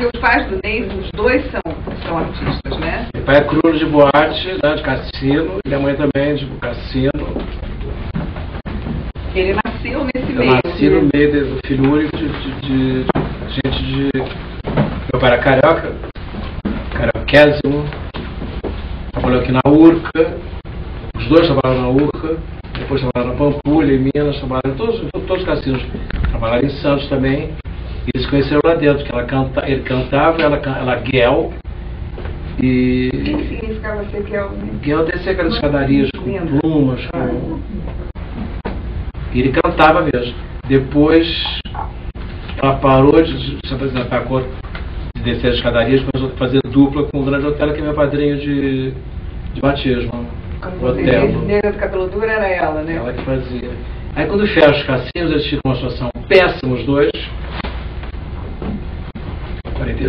Porque os pais do Ney, os dois são artistas, né? Meu pai é crooner de boate, né, de cassino, e minha mãe também de cassino. Ele nasceu nesse meio. Eu nasci no meio do filho único de gente de... Meu pai era carioca, carioquésimo, trabalhou aqui na Urca, os dois trabalharam na Urca, depois trabalharam na Pampulha, em Minas, trabalharam em todos os cassinos, trabalharam em Santos também, e eles se conheceram lá dentro, que ele cantava, ela guel, e... O que significava ser guel? Guel deve ser aquelas escadarias com plumas, E ele cantava mesmo. Depois ela parou de se apresentar de descer as escadarias, começou a fazer dupla com o Grande Otelo, que é meu padrinho de batismo. Quando você negra do cabelo duro era ela, né? Ela que fazia. Aí quando fecha os cassinos, eles ficam numa situação péssima, os dois.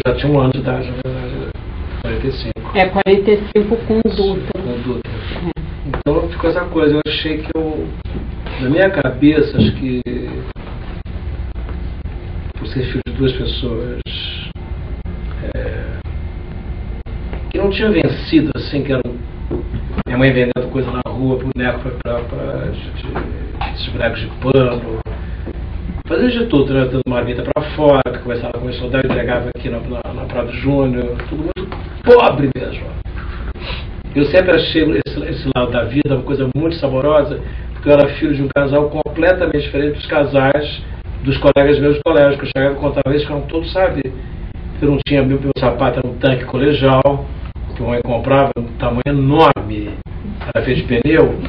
Já tinha um ano de idade, na verdade. 45. 45 com Dutra. Com Dutra. Então ficou essa coisa. Eu achei que na minha cabeça, acho que por ser filho de duas pessoas que não tinham vencido, assim, que eram minha mãe vendendo coisa na rua, boneco esses bonecos de pano, fazendo de tudo, né? Dando uma vida para fora, que começou a dar, entregava aqui na Prado Júnior, tudo muito pobre mesmo. Eu sempre achei esse lado da vida uma coisa muito saborosa, porque eu era filho de um casal completamente diferente dos casais dos colegas meus de colégio, que eu chegava e contava isso, que eram todos, sabe? Eu não tinha, meu sapato era um tanque colegial, que a mãe comprava, um tamanho enorme, era feito de pneu,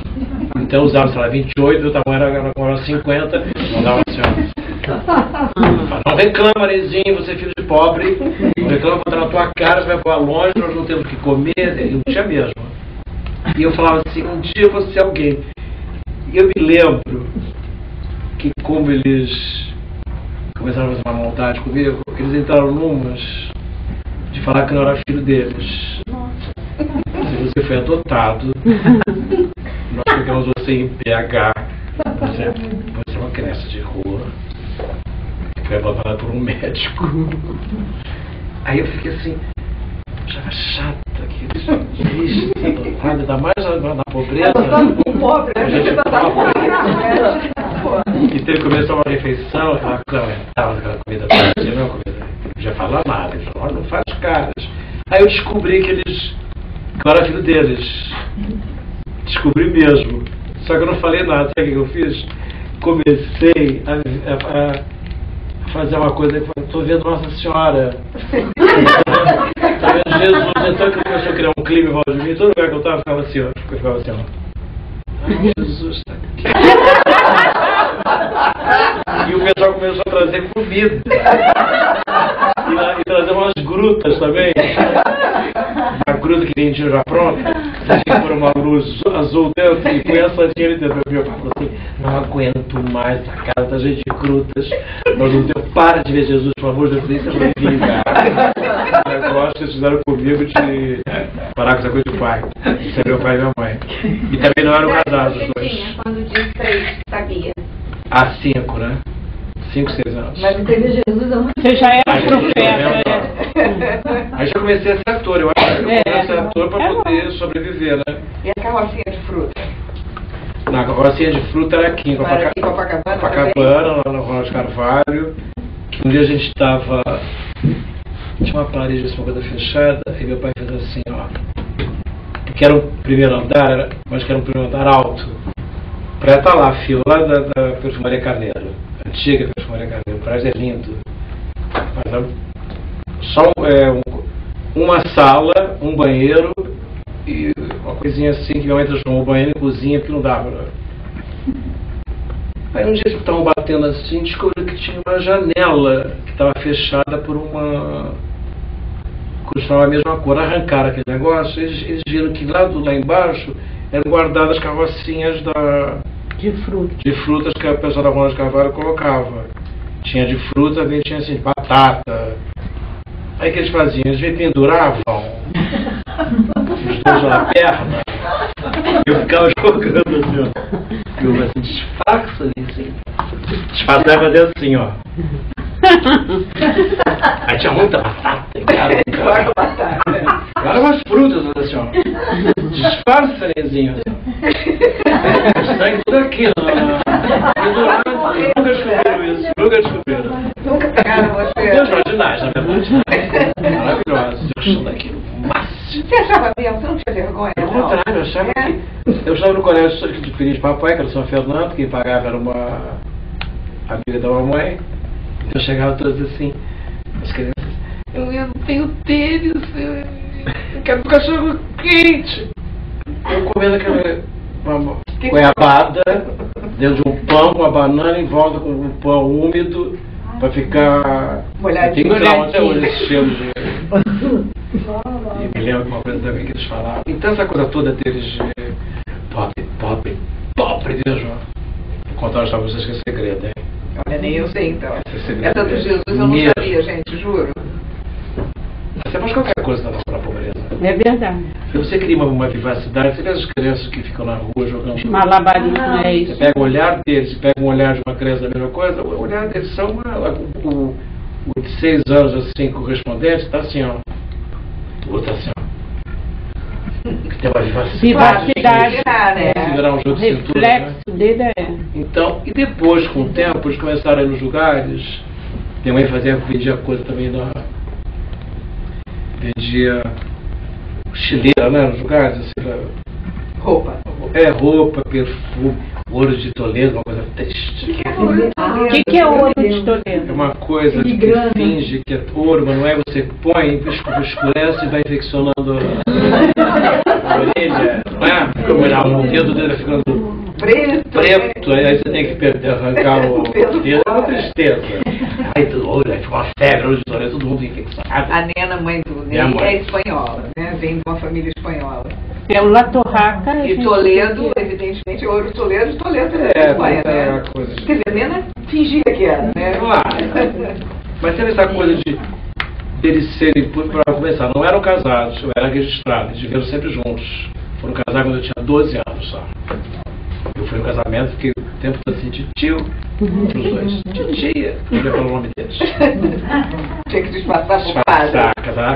então eu usava, sei lá, 28, o tamanho era 50, mandava assim, ó. Não reclama, Nezinho, você é filho de pobre, não reclama contra na tua cara, você vai voar longe, nós não temos o que comer, e não tinha mesmo. E eu falava assim, um dia eu vou ser alguém. E eu me lembro que como eles começaram a fazer uma maldade comigo, eles entraram numas de falar que eu não era filho deles. Se você foi adotado, nós pegamos você em PH, você é uma criança de rua, que foi abandonada por um médico. Aí eu fiquei assim, achava chata, que triste, adotado, ainda mais na pobreza. Um pobre, a gente E ele começou uma refeição, ela estava aquela comida pra você, não é comida. Não já fala nada, ele falou, não faz caras. Aí eu descobri que eu era filho deles. Descobri mesmo. Só que eu não falei nada. Sabe o que eu fiz? Comecei a fazer uma coisa que eu estou vendo Nossa Senhora. Estou vendo Jesus. Então que começou a criar um clima em volta de mim. Todo lugar que eu estava, ficava assim, ó. Eu ficava assim, ó. Ai, Jesus está aqui. E o pessoal começou a trazer comida. E trazer umas grutas também. Uma gruta que vendia já pronta. Você tinha que pôr uma luz azul dentro e põe a santinha ali dentro. Meu pai falou assim, não aguento mais, essa casa tá cheia de grutas. Nós não temos, para de ver Jesus, por favor. Eu falei, você vai vingar. Eu acho que vocês fizeram comigo de parar com essa coisa de pai. Isso é meu pai e minha mãe. E também não eram casados os dois. Tinha, quando disse 3, sabia? Há 5, né? 5, 6 anos. Mas entender Jesus não. Você já era profeta, né? Aí já comecei a ser ator. Eu acho que eu comecei a ser ator para poder sobreviver, né? E a carrocinha de fruta? Na carrocinha de fruta era aqui em Copacabana, lá na Ronald Carvalho. Que um dia a gente estava... Tinha uma parede assim, uma coisa fechada, e meu pai fez assim, ó. Porque era um primeiro andar, mas que era um primeiro andar alto. Pra estar lá, fio, lá da Perfumaria Carneiro. Antiga Perfumaria Carneiro. O prédio é lindo. Mas é só uma sala, um banheiro e uma coisinha assim que minha mãe transformou o banheiro em cozinha porque não dava. Né? Aí um dia eles estavam batendo assim, descobriram que tinha uma janela que estava fechada por uma... costumava a mesma cor. Arrancaram aquele negócio, eles viram que lá embaixo eram guardadas carrocinhas de frutas que a pessoa da Ronald Carvalho colocava. Tinha de fruta, tinha assim, de batata. Aí o que eles faziam? Eles me penduravam os dois na perna. Eu ficava jogando assim, ó. Eu assim, disfarça assim. Disfarçava dentro assim, ó. Aí tinha muita batata em casa. Agora batata. Agora umas frutas, assim, ó. Disfarça, Nezinho. Sangue tudo aqui, ó. Nunca descobriram isso. Nunca descobriram. Nunca pegaram você. Meus marginais, na verdade. Maravilhosos. Eu achava daquilo máximo. Você achava bem? Você não tinha vergonha? Pelo contrário, eu achava que... Eu estava no colégio de filho de papai, que era São Fernando, quem pagava era uma amiga da mamãe. Então chegava todos assim, as crianças, eu não tenho tênis, eu quero um cachorro quente. Eu comendo aquela goiabada dentro de um pão com a banana em volta com um pão úmido para ficar molhadinho. Tem até hoje esse cheiro de... E me lembro de uma coisa também que eles falavam. Então essa coisa toda deles de pobre mesmo. Vou contar para vocês que é segredo, hein? Olha, nem eu sei então. Essa do Jesus eu não sabia, gente, juro. Você faz qualquer coisa na pobreza. É verdade. Se você cria uma vivacidade, você vê as crianças que ficam na rua jogando. Malabarismo é isso. Você pega o olhar deles, você pega um olhar de uma criança da mesma coisa, o olhar deles são o de 6 anos assim, correspondente, está assim, ó. O outro assim, ó. Que tem uma vivacidade. Né? Se virar um jogo O de cintura, reflexo né? dele é... Então, e depois, com o tempo, eles começaram a ir nos lugares. Minha mãe vendia coisa também vendia chileira, né? Nos lugares, assim, roupa. Roupa, perfume, ouro de Toledo, uma coisa triste. O que é ouro de Toledo? O que é ouro de Toledo? É uma coisa que finge que é ouro, mas não é. Você põe, escurece e vai infeccionando a orelha, não é? Como o dedo dele ficando preto, aí você tem que arrancar o dedo. É uma tristeza. Aí tudo ouro, aí fica uma febre, ouro de Toledo, todo mundo infectado. A Nena, mãe do Ney, é espanhola, né? Vem de uma família espanhola. É o La Torraca. E Toledo, evidentemente, ouro de Toledo é Espanha, né? Coisa. Quer dizer, a Nena fingia que era, né? Claro. Mas teve essa coisa de eles serem, para começar, não eram casados, eu era registrado, eles viveram sempre juntos. Foram casados quando eu tinha 12 anos só. Eu fui no casamento, fiquei o tempo todo assim, de tio, os dois. Titia, não pelo nome deles. Tinha que disfarçar por padre.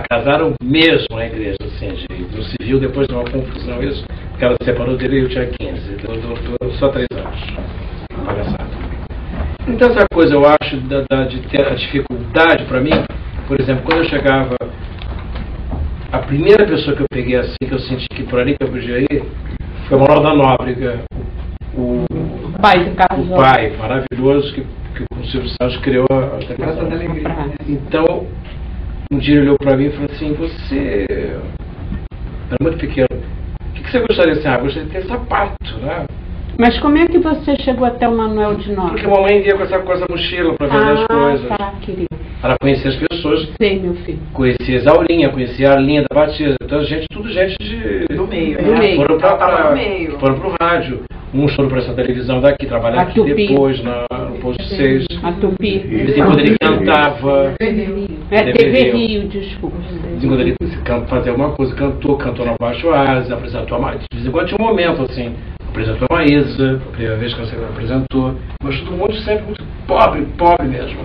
Casaram mesmo na igreja, assim, no civil, depois de uma confusão, isso, porque ela separou dele e eu tinha 15, eu só 3 anos. Palhaçada. Então essa coisa, eu acho, de ter a dificuldade para mim, por exemplo, quando eu chegava, a primeira pessoa que eu peguei assim, que eu senti que por ali que eu podia ir, foi o Manuel da Nóbrega, o pai do Carlos. O pai maravilhoso que o Silvio Santos criou a televisão. Então, um dia ele olhou para mim e falou assim, você era muito pequeno, o que você gostaria de ser? Gostaria de ter sapato, né? Mas como é que você chegou até o Manuel de Nóbrega? Porque a mamãe ia com essa mochila para vender as coisas. Tá, querido. Ela conhecia as pessoas. Sei, meu filho. Conhecia a Exaurinha, conhecia a Arlinha da Batista. Então, tudo gente do meio. Foram pro rádio. Uns foram para essa televisão daqui, trabalharam aqui depois, no Posto 6. A Tupi. De vez em quando ele cantava. TV Rio, desculpa. De vez em quando ele fazia alguma coisa, cantou na Baixo Asa, apresentou a... De vez em quando tinha um momento assim. Apresentou a Maísa, a primeira vez que você apresentou, mas todo mundo sempre muito pobre mesmo.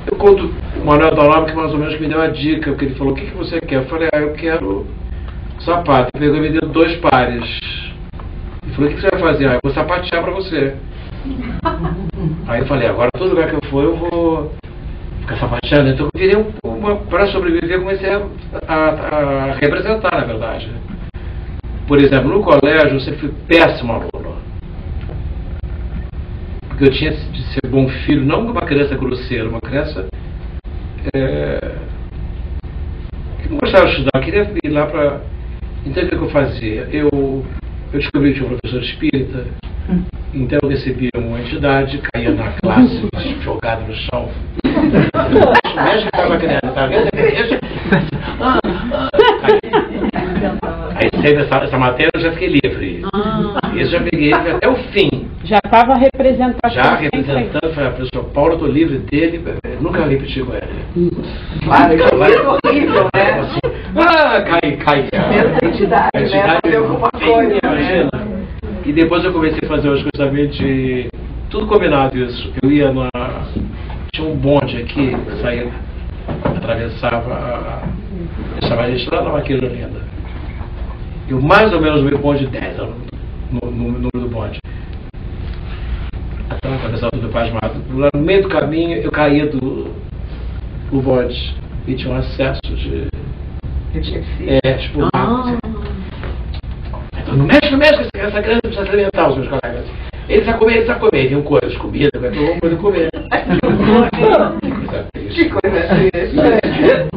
Eu conto o Manuel da Nóbrega que mais ou menos me deu a dica, porque ele falou, o que você quer? Eu falei, eu quero sapato. Ele pegou e me deu 2 pares. Ele falou, o que você vai fazer? Eu vou sapatear pra você. Aí eu falei, agora todo lugar que eu for, eu vou ficar sapateando. Então eu virei para sobreviver, eu comecei a representar, na verdade. Por exemplo, no colégio eu sempre fui péssimo aluno. Porque eu tinha de ser bom filho, não uma criança grosseira, uma criança que não gostava de estudar, queria ir lá para... Então o que eu fazia? Eu descobri que tinha um professor espírita, então eu recebia uma entidade, caía na classe, jogado no chão. O médico estava querendo, tá vendo? Aí teve essa matéria, eu já fiquei livre. Esse já peguei ele até o fim. Já estava representando. Já representando, falei, professor Paulo, eu estou livre dele, nunca repeti com ele. Claro, que é horrível, né? Assim, cai. Essa entidade, né? Fazer alguma coisa, imagina. E depois eu comecei a fazer os coisas também de... Tudo combinado isso. Eu ia tinha tinha um bonde aqui que saía, atravessava, deixava a gente lá na Maqueira Linda. Eu mais ou menos vi o bonde 10, no número do bonde. Até atravessava tudo pasmado. Lá no meio do caminho eu caía do bonde e tinha um acesso de espumado. Então, não mexe, essa criança precisa se alimentar, os meus colegas. Eles a comer, vinham coisas, comida, alguma coisa a comer. Que coisa triste.